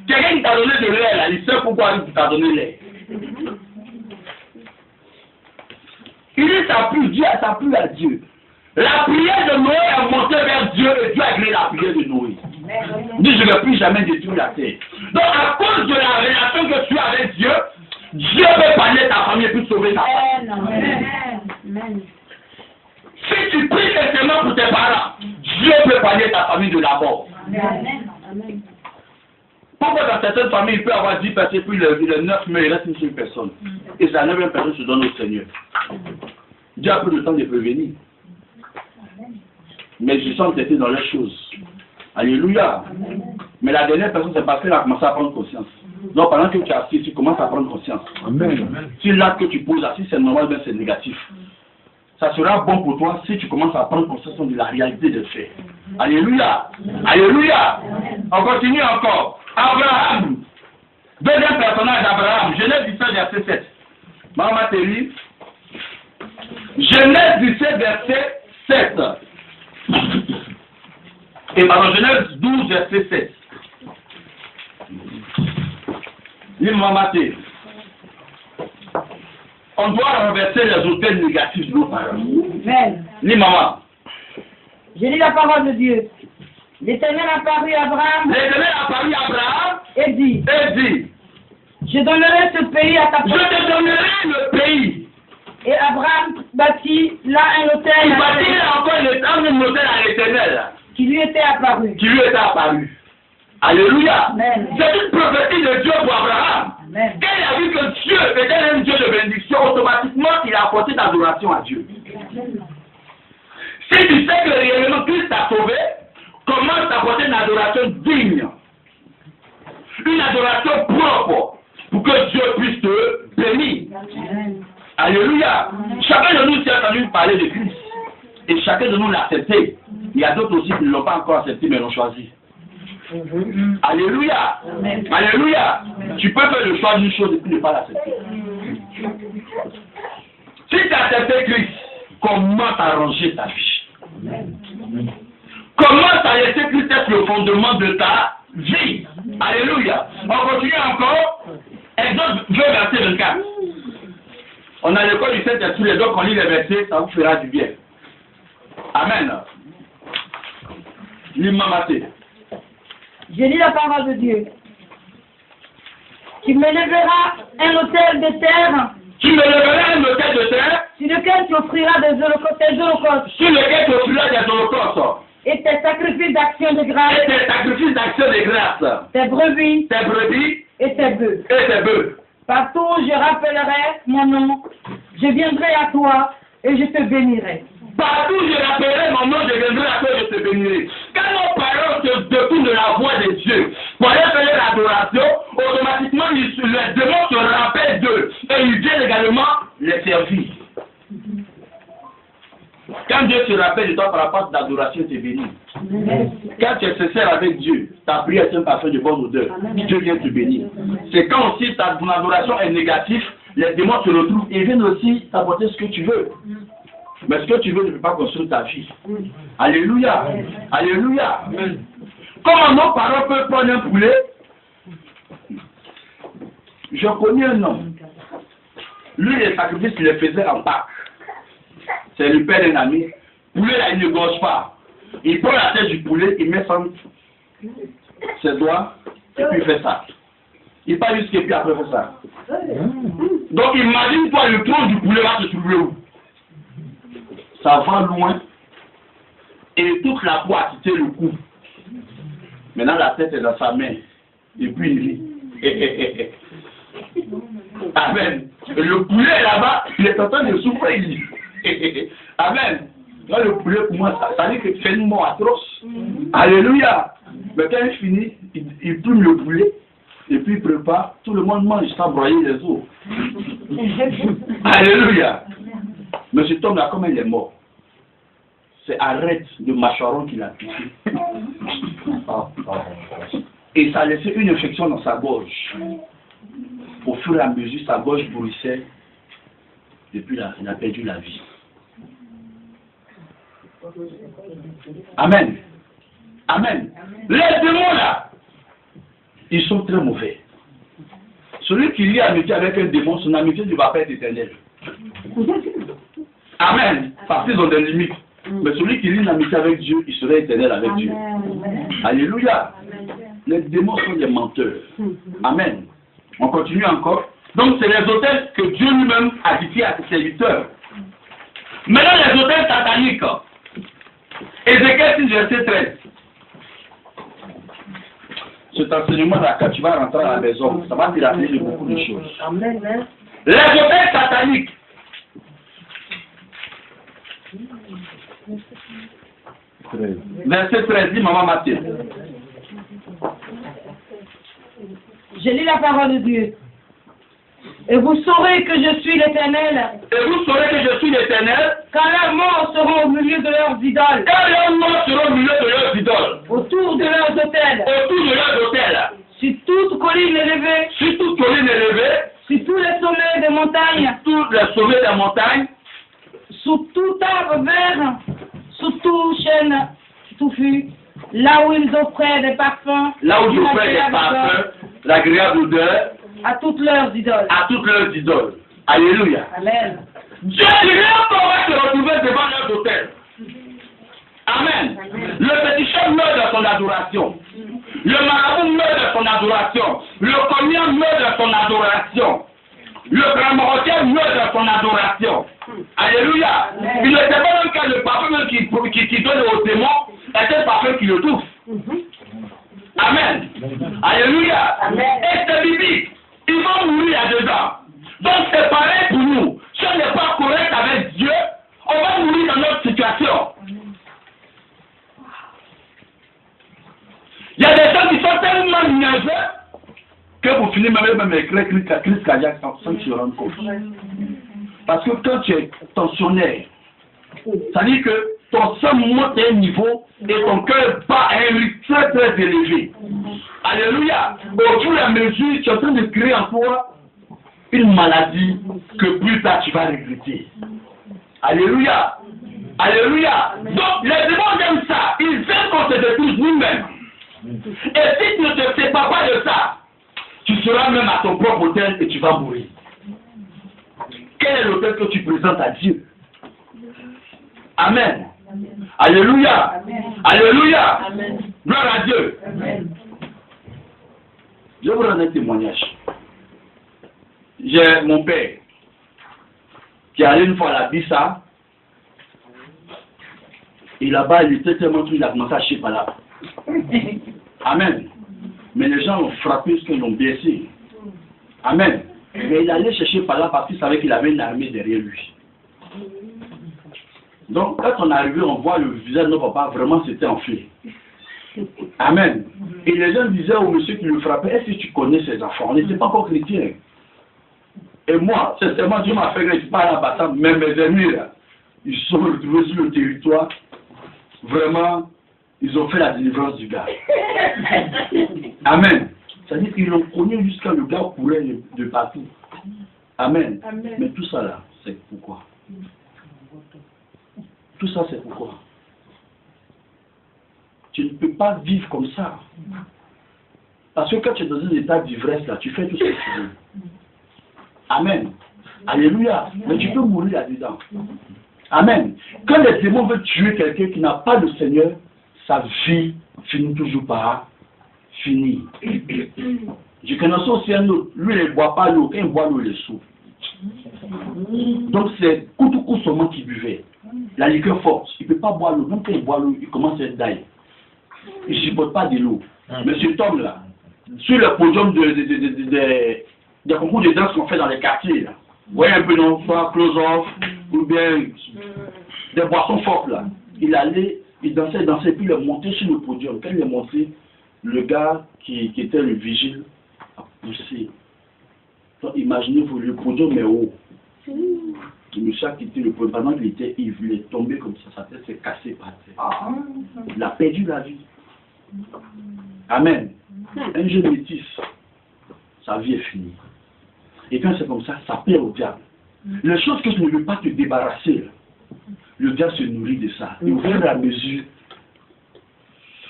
Quelqu'un qui t'a donné de l'air, là, il sait pourquoi il t'a donné l'air. Il dit ça plu à Dieu. La prière de Noé est montée vers Dieu et Dieu a gré la prière de Noé. Il dit je ne vais plus jamais détruire la terre. Donc à cause de la relation que tu as avec Dieu, Dieu peut parler ta famille et puis sauver ta famille. Si tu pries sincèrement pour tes parents, Dieu peut parler ta famille de la mort. Pourquoi dans certaines familles, il peut y avoir 10 personnes, puis le 9 mais il reste une seule personne. Et la 9e personne se donne au Seigneur. Dieu a pris le temps de prévenir. Mais je sens que dans les choses. Alléluia. Mais la dernière personne, c'est parce qu'elle a commencé à prendre conscience. Donc pendant que tu es assis, tu commences à prendre conscience. Amen. Si l'acte que tu poses assis, c'est normal, mais c'est négatif. Ça sera bon pour toi si tu commences à prendre conscience de la réalité des faits. Alléluia. Alléluia. On continue encore. Abraham. Deuxième personnage d'Abraham. Genèse 17, verset 7. Maman Théry. Genèse 17, verset 7. Et pardon, Genèse 12, verset 7. Lis Maman Théry. On doit renverser les hôtels négatifs de nos parents. Lis maman. Je lis la parole de Dieu. L'Éternel apparut à Abraham. L'Éternel apparut à Abraham. Et dit. Je donnerai ce pays à ta possession. Je te donnerai le pays. Et Abraham bâtit là un hôtel. Il bâtit là encore un hôtel à l'Éternel. Qui lui était apparu. Alléluia. C'est une prophétie de Dieu pour Abraham. Amen. Quand il a vu que Dieu était un Dieu de bénédiction, automatiquement il a apporté l'adoration à Dieu. Si tu sais que réellement Christ t'a sauvé, commence à apporter une adoration digne. Une adoration propre pour que Dieu puisse te bénir. Amen. Alléluia. Amen. Chacun de nous s'est entendu parler de Christ. Et chacun de nous l'a accepté. Il y a d'autres aussi qui ne l'ont pas encore accepté mais l'ont choisi. Alléluia. Amen. Alléluia. Amen. Tu peux faire le choix d'une chose et puis ne pas l'accepter. Si tu as accepté Christ, commence à ranger ta vie. Amen. Commence à laisser Christ être le fondement de ta vie. Alléluia. On continue encore. Exode 2, verset 24. On a l'école du Saint-Esprit, donc on lit les versets, ça vous fera du bien. Amen. L'imamaté. Je lis la parole de Dieu. Tu me lèveras un autel de terre. Tu me lèveras un autel de terre. Sur lequel tu offriras des holocaustes. Sur lequel tu offriras des holocaustes. Et tes sacrifices d'action de grâce. Et tes sacrifices d'action de grâce. Tes brebis. Tes brebis. Et tes bœufs. Et tes bœufs. Partout où je rappellerai mon nom, je viendrai à toi et je te bénirai. Partout où je rappellerai mon nom, je viendrai à toi et je te bénirai. Quand nos parents se détournent de la voix de Dieu pour aller faire l'adoration, automatiquement les démons se rappellent d'eux et ils viennent également les servir. Quand Dieu se rappelle de toi par rapport à l'adoration, tu es béni. Quand tu es sincère avec Dieu, ta prière est un parfum de bonne odeur. Dieu vient te bénir. C'est quand aussi ton adoration est négative, les démons se retrouvent et viennent aussi t'apporter ce que tu veux. Mais ce que tu veux ne peut pas construire ta vie. Alléluia. Alléluia. Comment nos parents peuvent prendre un poulet? Je connais un homme. Lui, les sacrifices qu'il les faisait en Pâques. C'est le père d'un ami. Poulet là, il ne gorge pas. Il prend la tête du poulet, il met ses doigts, et puis il fait ça. Il part jusqu'à puis après il fait ça. Donc imagine-toi le tronc du poulet va se trouver où? Ça va loin. Et toute la peau a quitté le cou. Maintenant la tête est dans sa main. Et puis il rit. Amen. Et le poulet est là-bas, il est en train de souffrir. Il dit. Amen. Là, le poulet, pour moi, ça dit que c'est une mort atroce. Alléluia. Mais quand il finit, il plume le poulet, et puis il prépare, tout le monde mange sans broyer les os. Alléluia. Mais cet homme-là, comme il est mort, c'est arrête de mâchoron qu'il a piqué. Et ça a laissé une infection dans sa gorge. Au fur et à mesure, sa gorge bruissait. Depuis là, il a perdu la vie. Amen. Amen. Les démons là, ils sont très mauvais. Celui qui lie amitié avec un démon, son amitié ne va pas être éternelle. Amen. Parce qu'ils ont des limites. Mais celui qui lie une amitié avec Dieu, il serait éternel avec Dieu. Alléluia. Les démons sont des menteurs. Amen. On continue encore. Donc c'est les autels que Dieu lui-même a dit à ses serviteurs. Maintenant les autels sataniques. Ézéchiel 6, verset 13. Cet enseignement-là, quand tu vas rentrer à la maison, ça va te rappeler de beaucoup de choses. Amen. Les autels sataniques. Verset 13, dit maman Mathilde. Je lis la parole de Dieu. Et vous saurez que je suis l'Éternel. Et vous saurez que je suis l'Éternel. Quand leurs morts seront au milieu de leurs idoles. Quand leurs morts seront au milieu de leurs idoles. Autour de leurs autels. Autour de leurs autels. Sur toute colline élevée. Sur toute colline élevée. Sur tous les sommets des montagnes. Sur tous les sommets des montagnes. Sous tout arbre vert. Sous tout chêne touffu. Là où ils offraient des parfums. Là où ils offraient des parfums. L'agréable odeur. À toutes leurs idoles. À toutes leurs idoles. Alléluia. Amen. Dieu rien pourra se retrouver devant leurs autels. Amen. Le petit meurt de son adoration. Le marabout meurt de son adoration. Le cognant meurt de son adoration. Le grand marocain meurt de son adoration. Alléluia. Il ne sait pas même que le parfum qui donne aux démons est un parfum qui le touche. Amen. Alléluia. Amen. Et c'est biblique. Ils vont mourir là-dedans. Donc c'est pareil pour nous. Si on n'est pas correct avec Dieu, on va mourir dans notre situation. Il y a des gens qui sont tellement nerveux que vous finissez même avec la crise cardiaque sans que tu te rendes compte. Parce que quand tu es tensionnaire, ça veut dire que ton sang monte à un niveau et ton cœur bat à un rythme très très élevé. Alléluia. Au fur et à mesure, tu es en train de créer en toi une maladie que plus tard tu vas regretter. Alléluia. Alléluia. Donc les démons aiment ça. Ils aiment qu'on se détruise nous-mêmes. Et si tu ne te sépares pas de ça, tu seras même à ton propre hôtel et tu vas mourir. Quel est l'hôtel que tu présentes à Dieu? Amen. Alléluia. Amen. Alléluia. Amen. Gloire à Dieu. Amen. Je vous rends un témoignage. J'ai mon père qui allait une fois à la Bissa. Et là-bas, il était tellement tout, il a commencé à chier par là. Amen. Mais les gens l'ont frappé parce qu'ils l'ont blessé. Amen. Mais il allait chercher par là parce qu'il savait qu'il avait une armée derrière lui. Donc, quand on est arrivé, on voit le visage de notre papa, vraiment c'était enflé. Amen. Et les gens disaient au monsieur qui le frappait, est-ce que tu connais ces enfants? On n'était pas encore chrétiens. Et moi, sincèrement, Dieu m'a fait que je ne suis pas à la bataille, même mes ennemis, là, ils se sont retrouvés sur le territoire. Vraiment, ils ont fait la délivrance du gars. Amen. C'est-à-dire qu'ils l'ont connu jusqu'à le gars courait de partout. Amen. Amen. Mais tout ça là, c'est pourquoi? Tout ça, c'est pourquoi? Tu ne peux pas vivre comme ça. Parce que quand tu es dans un état d'ivresse là, tu fais tout ce que tu veux. Amen. Alléluia. Mais tu peux mourir là-dedans. Amen. Quand les démons veulent tuer quelqu'un qui n'a pas le Seigneur, sa vie finit toujours par finir. Je connais aussi un autre. Lui, il ne boit pas l'eau. Quand il boit l'eau, il est sourd. Donc c'est Koutou seulement qui buvait. La liqueur forte. Il ne peut pas boire l'eau. Même quand il boit l'eau, il commence à être d'ail. Il ne supporte pas de l'eau. Mais cet homme-là, sur le podium des concours de danse qu'on fait dans les quartiers, là, vous voyez un peu, non, soit close-off, ou bien des boissons fortes, là. Il allait, il dansait, puis il est monté sur le podium. Quand il est monté, le gars qui était le vigile a poussé. Donc, imaginez-vous, le podium est haut. Le monsieur a quitté le podium. Pendant qu'il était ivre, il est tombé comme ça, sa tête s'est cassée par terre. Il a perdu la vie. Amen. Un jeune métis, sa vie est finie. Et quand c'est comme ça, ça plaît au diable. Les choses que tu ne veux pas te débarrasser, le diable se nourrit de ça. Et au fur et à mesure,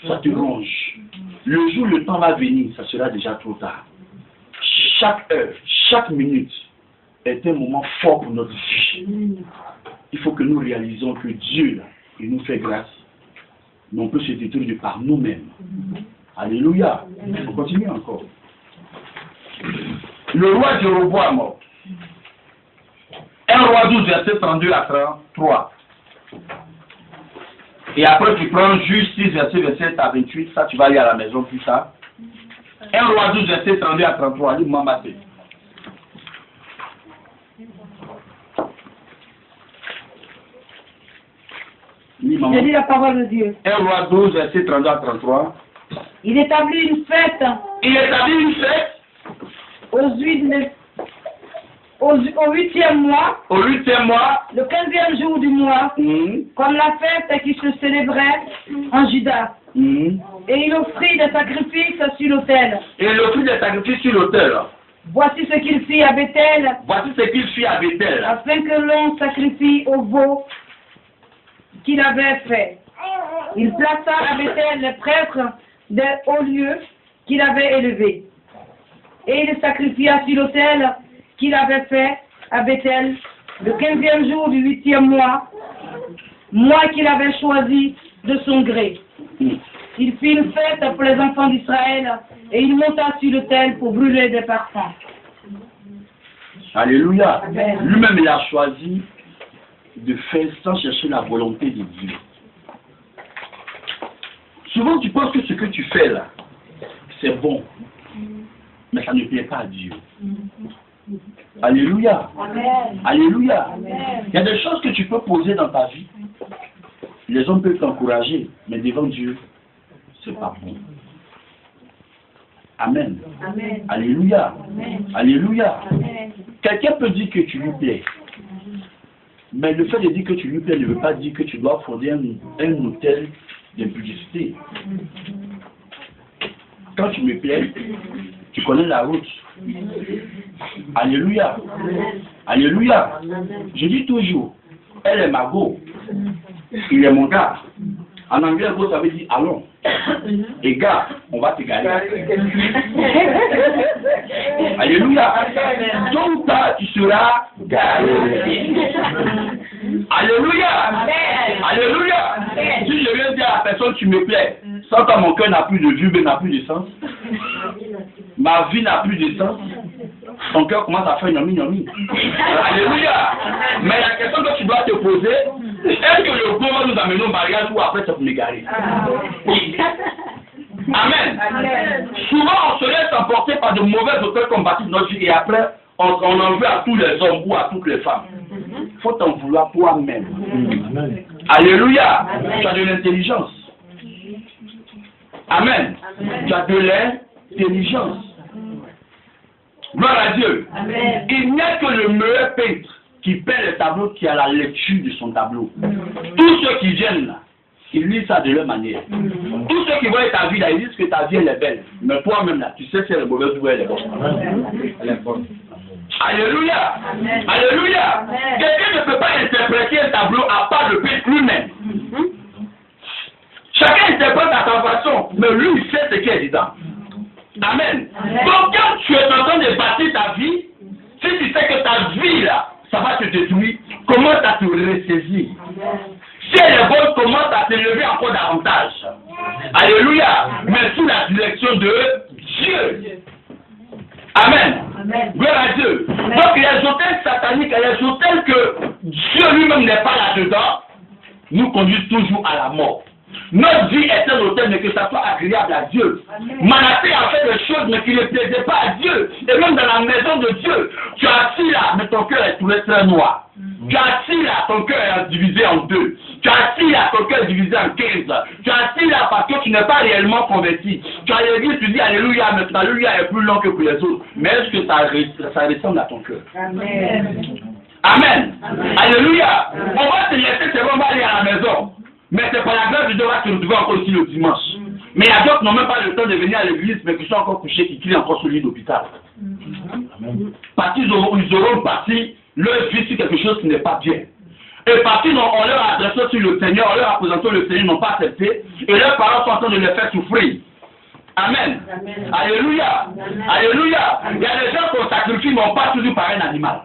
ça te ronge. Le jour où le temps va venir, ça sera déjà trop tard. Chaque heure, chaque minute est un moment fort pour notre vie. Il faut que nous réalisons que Dieu, là, il nous fait grâce. Mais on peut se détruire par nous-mêmes. Alléluia. On continue encore. Le roi Jéroboam mort. 1 roi 12, verset 32 à 33. Et après tu prends juste 6 verset 27 à 28. Ça tu vas aller à la maison plus tard. 1 roi 12, verset 32 à 33. Lis-moi Matthieu. Je lis la parole de Dieu. 1 roi 12, verset 32 à 33. Il établit une fête. Il établit une fête au 8e mois, au 8e mois, le 15e jour du mois, comme la fête qui se célébrait en Juda. Et il offrit des sacrifices sur l'autel. Et il offrit des sacrifices sur l'autel. Voici ce qu'il fit à Bethel. Voici ce qu'il fit à Bethel. Afin que l'on sacrifie au veau qu'il avait fait. Il plaça à Bethel les prêtres des hauts lieux qu'il avait élevés. Et il sacrifia sur l'autel qu'il avait fait à Bethel le 15e jour du 8e mois qu'il avait choisi de son gré. Il fit une fête pour les enfants d'Israël et il monta sur l'autel pour brûler des parfums. Alléluia. Lui-même, il a choisi de faire sans chercher la volonté de Dieu. Souvent, tu penses que ce que tu fais là, c'est bon, mais ça ne plaît pas à Dieu. Alléluia. Amen. Alléluia. Amen. Il y a des choses que tu peux poser dans ta vie. Les hommes peuvent t'encourager, mais devant Dieu, c'est pas bon. Amen. Amen. Alléluia. Amen. Alléluia. Amen. Quelqu'un peut dire que tu lui plais. Mais le fait de dire que tu lui plais ne veut pas dire que tu dois fonder un hôtel d'impudicité. Quand tu me plais, tu connais la route. Alléluia. Alléluia. Je dis toujours, elle est ma go. Il est mon gars. En anglais, go, ça veut dire allons. Et gars, on va te gagner. Alléluia. Tôt ou tard, tu seras gagné. Alléluia. Alléluia. Si je viens dire à la personne, tu me plais, sans toi, mon cœur n'a plus de vue, mais n'a plus de sens. Ma vie n'a plus de sens. Ton cœur commence à faire nomi. Alléluia. Mais la question que tu dois te poser, est-ce que le bon va nous amener au mariage ou après ça pour m'égarer? Amen. Souvent on se laisse emporter par de mauvaises auteurs qu'on bâtit notre vie et après on en veut à tous les hommes ou à toutes les femmes. Il faut t'en vouloir toi-même. Alléluia. Tu as de l'intelligence. Amen. Tu as de l'intelligence. Gloire à Dieu. Amen. Il n'y a que le meilleur peintre qui peint le tableau qui a la lecture de son tableau. Tous ceux qui viennent là, ils lisent ça de leur manière. Tous ceux qui voient ta vie là, ils disent que ta vie elle est belle. Mais toi-même là, tu sais si elle est mauvaise ou elle est bonne. Elle est bonne. Alléluia. Amen. Alléluia. Amen. Quelqu'un ne peut pas interpréter un tableau à part le peintre lui-même. Chacun interprète à sa façon, mais lui il sait ce qui est dedans. Amen. Donc quand tu es en train de bâtir ta vie, si tu sais que ta vie là, ça va te détruire, commence à te ressaisir. Si elle est bonne, commence à t'élever encore davantage. Alléluia. Mais sous la direction de Dieu. Amen. Amen. Gloire à Dieu. Donc les hôtels sataniques, les hôtels que Dieu lui-même n'est pas là-dedans, nous conduisent toujours à la mort. Notre vie est un hôtel, mais que ça soit agréable à Dieu. Manassé a fait des choses, mais qui ne plaisaient pas à Dieu. Et même dans la maison de Dieu, tu as assis là, mais ton cœur est tout très noir. Tu as assis là, ton cœur est divisé en deux. Tu as assis là, ton cœur est divisé en 15. Tu as assis là parce que tu n'es pas réellement converti. Tu as l'église, tu dis Alléluia, mais ton Alléluia est plus long que pour les autres. Mais est-ce que ça ressemble à ton cœur? Amen. Amen. Alléluia. On va te laisser, c'est bon, on va aller à la maison. Mais c'est par la grâce de Dieu qu'on va se retrouver encore ici le dimanche. Mais il y a d'autres qui n'ont même pas le temps de venir à l'église, mais qui sont encore couchés, qui crient encore sur le lit d'hôpital. Parce qu'ils auront bâti leur vie sur quelque chose qui n'est pas bien. Et parce qu'on leur a adressé sur le Seigneur, on leur a présenté le Seigneur, ils n'ont pas accepté. Et leurs parents sont en train de les faire souffrir. Amen. Amen. Alléluia. Amen. Alléluia. Il y a des gens qu'on sacrifie, mais on passe toujours par un animal.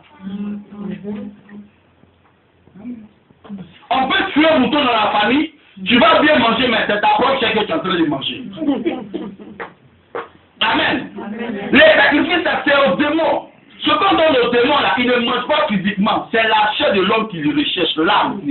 On peut tuer un mouton dans la famille, tu vas bien manger, mais c'est ta propre chair que tu es en train de manger. Amen. Amen. Les sacrifices, c'est aux démons. Ce qu'on donne aux démons, là, ils ne mangent pas physiquement. C'est la chair de l'homme qui le recherche, l'âme.